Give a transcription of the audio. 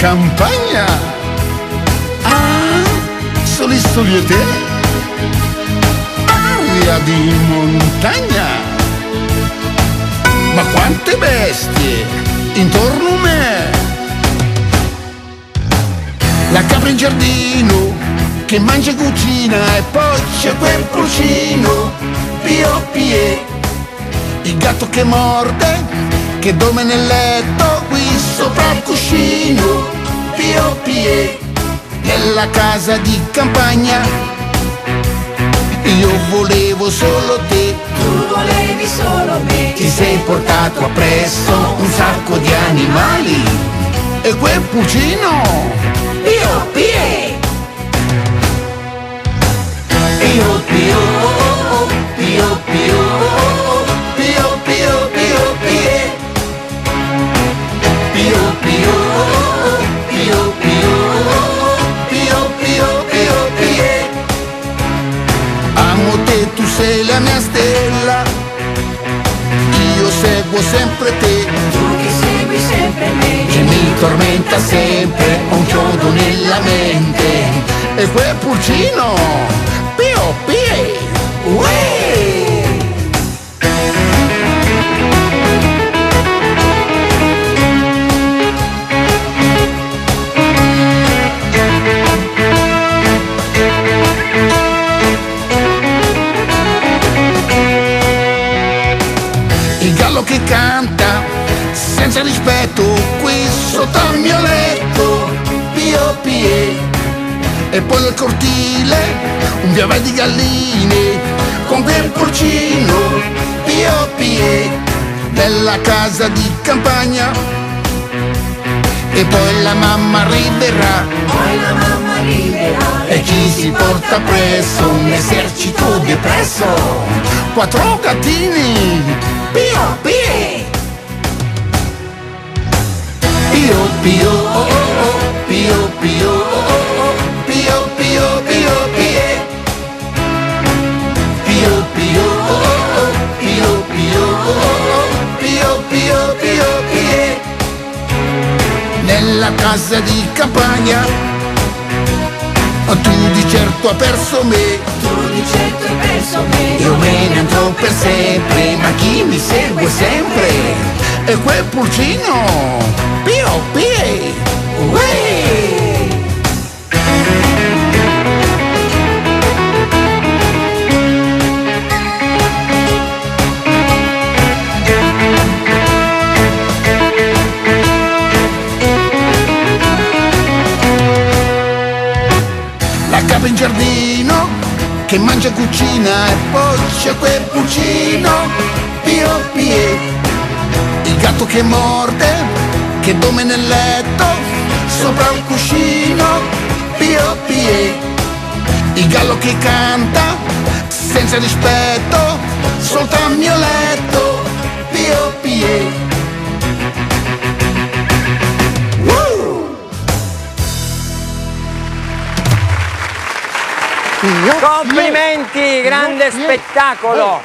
campagna. Ah, soli e te, aria di montagna. Ma quante bestie intorno a me. La capra in giardino che mangia e cucina, e poi c'è quel pulcino Pio Pie. Il gatto che morde, che dorme nel letto qui sopra il cuscino Pio Pie. Nella casa di campagna io volevo solo te, tu volevi solo me. ti sei portato appresso un sacco di animali e quel pulcino Pio Pie. Pio Pio, Pio Pio, Pio Pio, Pio Pie. Pio Pio, Pio Pio, Pio Pio, Pio Pie. Amo te, tu sei la mia stella, io seguo sempre te, Tu che segui sempre me. che mi tormenta sempre, ho un chiodo nella mente, e quel pulcino Pio Pie. Uè! Il gallo che canta senza rispetto qui sotto al mio letto Pio Pie. E poi nel cortile un via vai di galline con quel porcino Pio Pie. Nella casa di campagna e poi la mamma arriverà, Poi la mamma arriverà e chi si porta presso un esercito depresso, 4 gattini Pio Pie. Pio Pio, oh, oh, oh, Pio Pio, oh, oh, oh, Pio Pio, Pio Pie. Pio Pio, oh, oh, oh, Pio Pio, oh, oh, oh, Pio Pio, Pio Pie. Nella casa di campagna tu di certo hai perso me, Tu di certo hai perso me. io me ne andrò per sempre, ma chi mi segue sempre è quel pulcino Pio Pie. Uè! La capra in giardino che mangia e cucina, e poi c'è quel pulcino Pio Pie. Il gatto che morde, che dorme nel letto sopra il cuscino Pio Pie. Il gallo che canta senza rispetto sotto al mio letto Pio Pie. Complimenti, grande spettacolo!